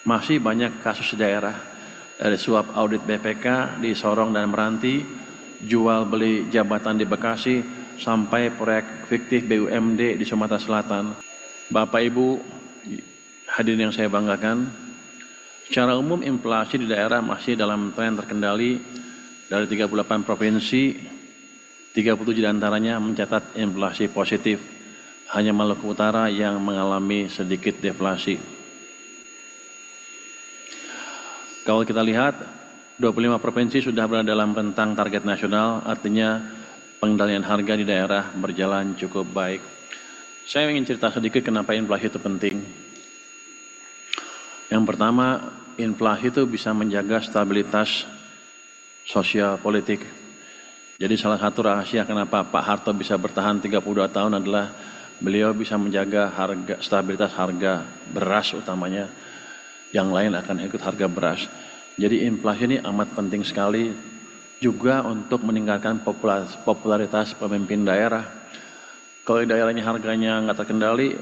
Masih banyak kasus di daerah, dari suap audit BPK di Sorong dan Meranti, jual beli jabatan di Bekasi, sampai proyek fiktif BUMD di Sumatera Selatan. Bapak Ibu hadirin yang saya banggakan, secara umum inflasi di daerah masih dalam tren terkendali. Dari 38 provinsi, 37 diantaranya mencatat inflasi positif. Hanya Maluku Utara yang mengalami sedikit deflasi. Kalau kita lihat, 25 provinsi sudah berada dalam rentang target nasional, artinya pengendalian harga di daerah berjalan cukup baik. Saya ingin cerita sedikit kenapa inflasi itu penting. Yang pertama, inflasi itu bisa menjaga stabilitas sosial politik. Jadi salah satu rahasia kenapa Pak Harto bisa bertahan 32 tahun adalah beliau bisa menjaga stabilitas harga beras utamanya. Yang lain akan ikut harga beras. Jadi inflasi ini amat penting sekali juga untuk meningkatkan popularitas pemimpin daerah. Kalau di daerahnya harganya nggak terkendali,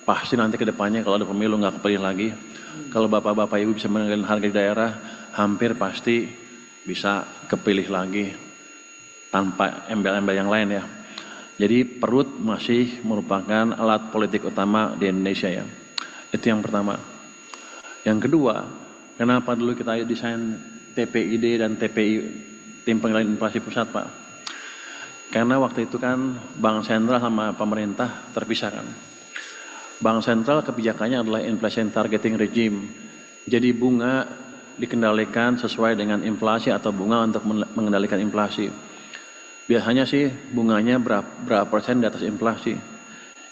pasti nanti ke depannya kalau ada pemilu nggak kepilih lagi. Kalau bapak-bapak ibu bisa mengendalikan harga di daerah, hampir pasti bisa kepilih lagi tanpa embel-embel yang lain ya. Jadi perut masih merupakan alat politik utama di Indonesia ya. Itu yang pertama. Yang kedua, kenapa dulu kita desain TPID dan TPI, Tim Pengendalian Inflasi Pusat, Pak? Karena waktu itu kan Bank Sentral sama pemerintah terpisahkan. Bank Sentral kebijakannya adalah inflation targeting regime. Jadi bunga dikendalikan sesuai dengan inflasi atau bunga untuk mengendalikan inflasi. Biasanya sih bunganya berapa persen di atas inflasi.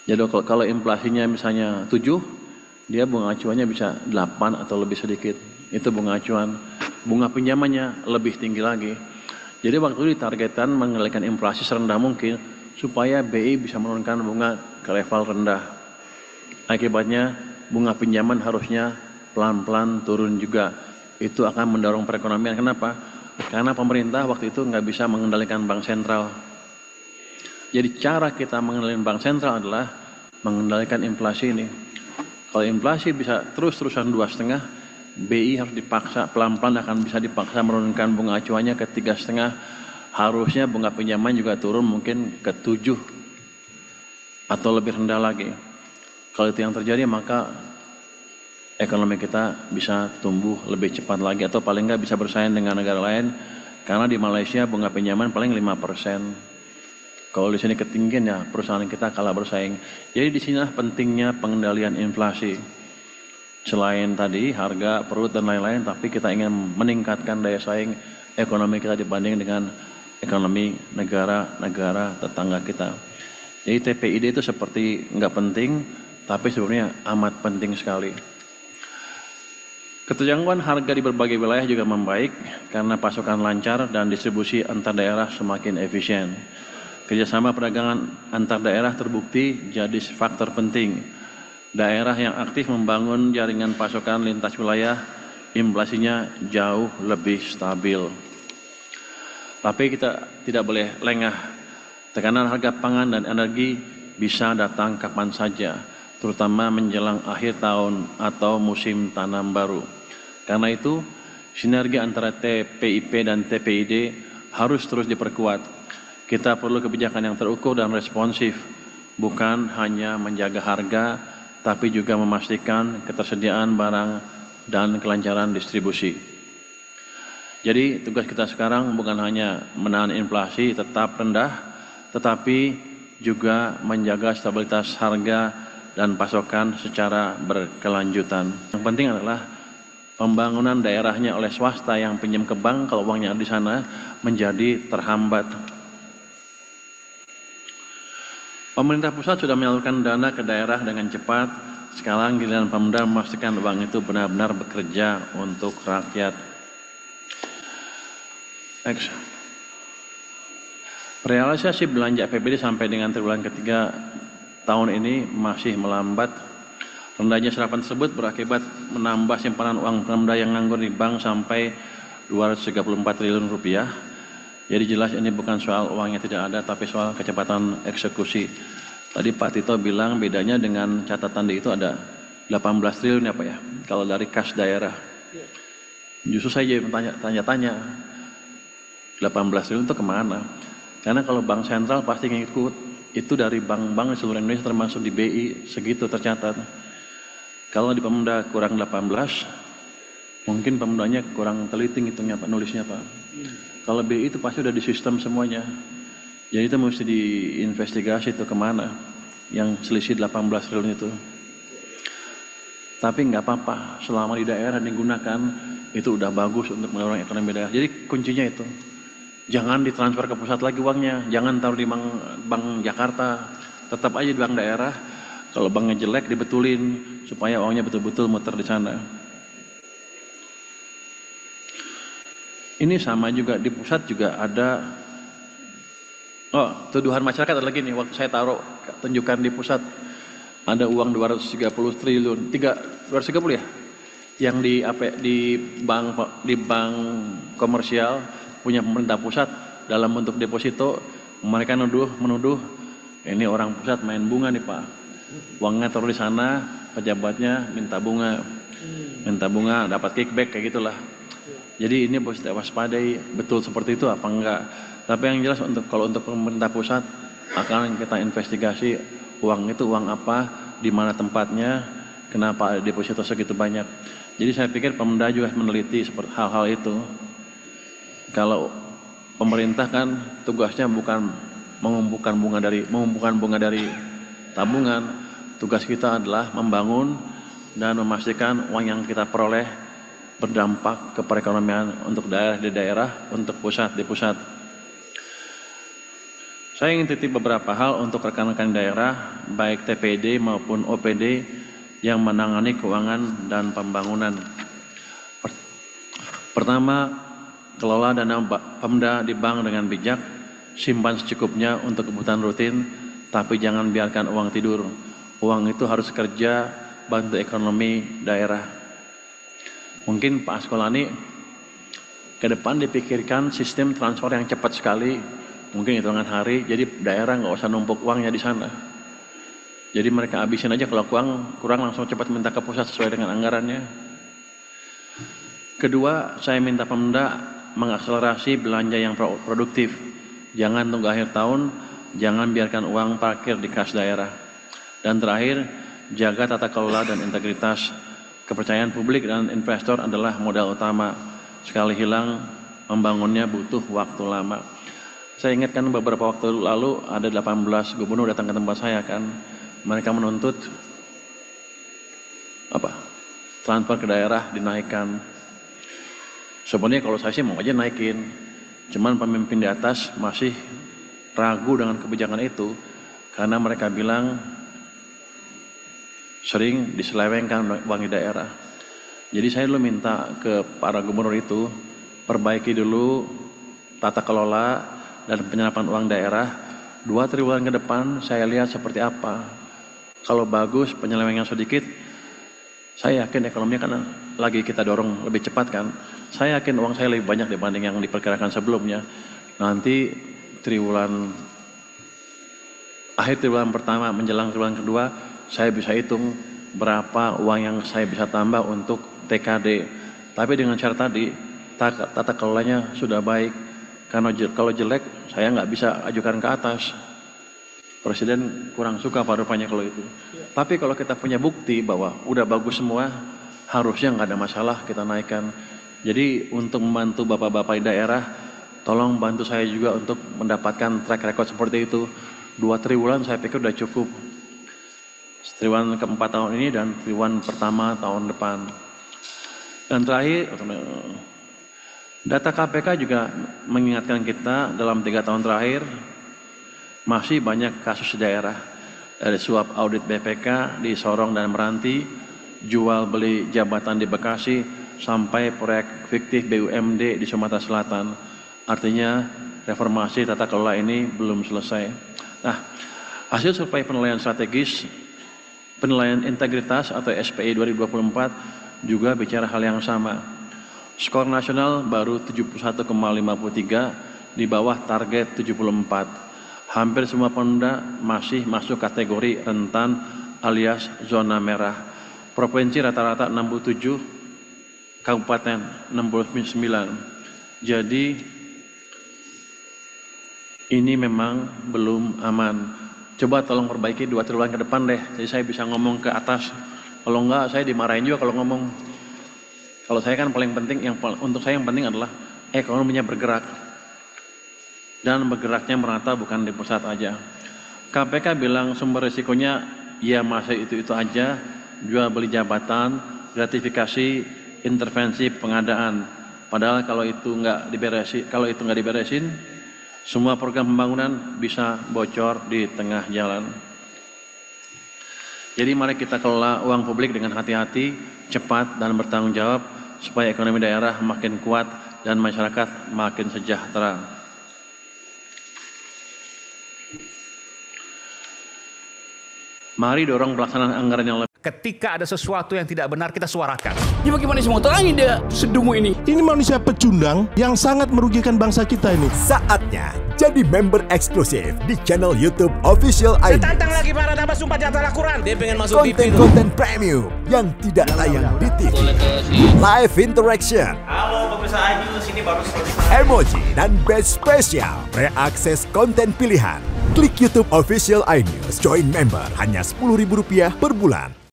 Jadi kalau inflasinya misalnya 7, dia bunga acuannya bisa 8 atau lebih sedikit. Itu bunga acuan. Bunga pinjamannya lebih tinggi lagi. Jadi waktu itu ditargetkan mengendalikan inflasi serendah mungkin supaya BI bisa menurunkan bunga ke level rendah. Akibatnya bunga pinjaman harusnya pelan-pelan turun juga. Itu akan mendorong perekonomian. Kenapa? Karena pemerintah waktu itu nggak bisa mengendalikan bank sentral. Jadi cara kita mengendalikan bank sentral adalah mengendalikan inflasi ini. Kalau inflasi bisa terus-terusan 2,5, BI harus dipaksa pelan-pelan akan bisa dipaksa menurunkan bunga acuannya ke 3,5. Harusnya bunga pinjaman juga turun mungkin ke 7 atau lebih rendah lagi. Kalau itu yang terjadi maka ekonomi kita bisa tumbuh lebih cepat lagi atau paling nggak bisa bersaing dengan negara lain. Karena di Malaysia bunga pinjaman paling 5%. Kalau di sini ketinggian ya perusahaan kita kalah bersaing. Jadi di sinilah pentingnya pengendalian inflasi. Selain tadi harga, perut dan lain-lain, tapi kita ingin meningkatkan daya saing ekonomi kita dibanding dengan ekonomi negara-negara tetangga kita. Jadi TPID itu seperti nggak penting, tapi sebenarnya amat penting sekali. Keterjangkauan harga di berbagai wilayah juga membaik karena pasokan lancar dan distribusi antar daerah semakin efisien. Kerjasama perdagangan antar daerah terbukti jadi faktor penting. Daerah yang aktif membangun jaringan pasokan lintas wilayah, inflasinya jauh lebih stabil. Tapi kita tidak boleh lengah. Tekanan harga pangan dan energi bisa datang kapan saja, terutama menjelang akhir tahun atau musim tanam baru. Karena itu, sinergi antara TPIP dan TPID harus terus diperkuat. Kita perlu kebijakan yang terukur dan responsif, bukan hanya menjaga harga, tapi juga memastikan ketersediaan barang dan kelancaran distribusi. Jadi tugas kita sekarang bukan hanya menahan inflasi tetap rendah, tetapi juga menjaga stabilitas harga dan pasokan secara berkelanjutan. Yang penting adalah pembangunan daerahnya oleh swasta yang pinjam ke bank kalau uangnya ada di sana menjadi terhambat. Pemerintah pusat sudah menyalurkan dana ke daerah dengan cepat. Sekarang giliran Pemda memastikan uang itu benar-benar bekerja untuk rakyat. Next. Realisasi belanja APBD sampai dengan triwulan ketiga tahun ini masih melambat. Rendahnya serapan tersebut berakibat menambah simpanan uang Pemda yang nganggur di bank sampai 234 triliun rupiah. Jadi jelas ini bukan soal uangnya tidak ada, tapi soal kecepatan eksekusi. Tadi Pak Tito bilang bedanya dengan catatan di itu ada 18 triliun ya Pak ya, kalau dari kas daerah. Justru saya jadi tanya-tanya, 18 triliun itu kemana? Karena kalau bank sentral pasti ngikut, itu dari bank-bank di seluruh Indonesia termasuk di BI, segitu tercatat. Kalau di Pemda kurang 18, mungkin Pemdanya kurang teliti ngitungnya Pak, nulisnya Pak. Kalau BI itu pasti udah di sistem semuanya. Jadi itu mesti diinvestigasi itu kemana yang selisih 18 triliun itu. Tapi nggak apa-apa, selama di daerah digunakan, itu udah bagus untuk mendorong ekonomi daerah. Jadi kuncinya itu, jangan ditransfer ke pusat lagi uangnya, jangan taruh di bank Jakarta, tetap aja di bank daerah. Kalau banknya jelek dibetulin, supaya uangnya betul-betul muter di sana. Ini sama juga, di pusat juga ada, tuduhan masyarakat ada lagi nih, waktu saya taruh, tunjukkan di pusat, ada uang 230 triliun, 230 ya? Yang di bank komersial punya pemerintah pusat dalam bentuk deposito, mereka menuduh ini orang pusat main bunga nih Pak. Uangnya taruh di sana, pejabatnya minta bunga dapat kickback kayak gitulah. Jadi ini harus waspadai, betul seperti itu apa enggak. Tapi yang jelas kalau untuk pemerintah pusat akan kita investigasi uang itu uang apa, di mana tempatnya, kenapa deposito segitu banyak. Jadi saya pikir Pemda juga meneliti seperti hal-hal itu. Kalau pemerintah kan tugasnya bukan mengumpulkan bunga dari tabungan, tugas kita adalah membangun dan memastikan uang yang kita peroleh berdampak ke perekonomian untuk daerah di daerah, untuk pusat di pusat. Saya ingin titip beberapa hal untuk rekan-rekan daerah, baik TPD maupun OPD yang menangani keuangan dan pembangunan. Pertama, kelola dana Pemda di bank dengan bijak, simpan secukupnya untuk kebutuhan rutin, tapi jangan biarkan uang tidur. Uang itu harus kerja, bantu ekonomi daerah. Mungkin Pak Askolani ke depan dipikirkan sistem transfer yang cepat sekali, mungkin hitungan hari, jadi daerah nggak usah numpuk uangnya di sana. Jadi mereka habisin aja, kalau kurang langsung cepat minta ke pusat sesuai dengan anggarannya. Kedua, saya minta Pemda mengakselerasi belanja yang produktif. Jangan tunggu akhir tahun, jangan biarkan uang parkir di kas daerah. Dan terakhir, jaga tata kelola dan integritas. Kepercayaan publik dan investor adalah modal utama. Sekali hilang, membangunnya butuh waktu lama. Saya ingatkan beberapa waktu lalu ada 18 gubernur datang ke tempat saya kan. Mereka menuntut transfer ke daerah dinaikkan. Sebenarnya kalau saya sih mau aja naikin. Cuman pemimpin di atas masih ragu dengan kebijakan itu karena mereka bilang sering diselewengkan uang di daerah. Jadi saya dulu minta ke para gubernur itu, perbaiki dulu tata kelola dan penyerapan uang daerah. 2 triwulan ke depan saya lihat seperti apa. Kalau bagus, penyelewengan sedikit, saya yakin ekonominya kan lagi kita dorong lebih cepat kan. Saya yakin uang saya lebih banyak dibanding yang diperkirakan sebelumnya. Nanti akhir triwulan pertama menjelang triwulan kedua, saya bisa hitung berapa uang yang saya bisa tambah untuk TKD. Tapi dengan syarat tadi, tata kelolanya sudah baik. Karena kalau jelek, saya nggak bisa ajukan ke atas. Presiden kurang suka rupanya kalau itu. Tapi kalau kita punya bukti bahwa udah bagus semua, harusnya nggak ada masalah kita naikkan. Jadi untuk membantu bapak-bapak di daerah, tolong bantu saya juga untuk mendapatkan track record seperti itu. 2 triwulan saya pikir udah cukup. Triwulan keempat tahun ini dan triwulan pertama tahun depan. Dan terakhir, data KPK juga mengingatkan kita dalam 3 tahun terakhir masih banyak kasus di daerah. Dari suap audit BPK di Sorong dan Meranti, jual beli jabatan di Bekasi, sampai proyek fiktif BUMD di Sumatera Selatan. Artinya reformasi tata kelola ini belum selesai. Nah, hasil survei penilaian strategis penilaian integritas atau SPI 2024 juga bicara hal yang sama. Skor nasional baru 71,53 di bawah target 74. Hampir semua Pemda masih masuk kategori rentan alias zona merah. provinsi rata-rata 67, kabupaten 69. Jadi ini memang belum aman. Coba tolong perbaiki 2 triwulan ke depan deh, jadi saya bisa ngomong ke atas. Kalau enggak, saya dimarahin juga kalau ngomong. Kalau saya kan paling penting, untuk saya yang penting adalah ekonominya bergerak. Dan bergeraknya merata, bukan di pusat aja. KPK bilang sumber risikonya, ya masih itu aja, jual beli jabatan, gratifikasi, intervensi pengadaan. Padahal kalau itu nggak diberesin, semua program pembangunan bisa bocor di tengah jalan. Jadi mari kita kelola uang publik dengan hati-hati, cepat dan bertanggung jawab supaya ekonomi daerah makin kuat dan masyarakat makin sejahtera. Mari dorong pelaksanaan anggaran yang lebih. Ketika ada sesuatu yang tidak benar, kita suarakan. Ya bagaimana semua terangin dia sedumu ini? Ini manusia pecundang yang sangat merugikan bangsa kita ini. Saatnya jadi member eksklusif di channel YouTube Official ID. Tantang lagi para tambah sumpah di antara Al-Quran. Dia pengen masuk TV. Konten-konten premium yang tidak tayang di TV. Live interaction. Halo pemirsa iNews, ini baru selesai. Emoji dan badge spesial. Reakses konten pilihan. Klik YouTube Official iNews. Join member hanya Rp10.000 per bulan.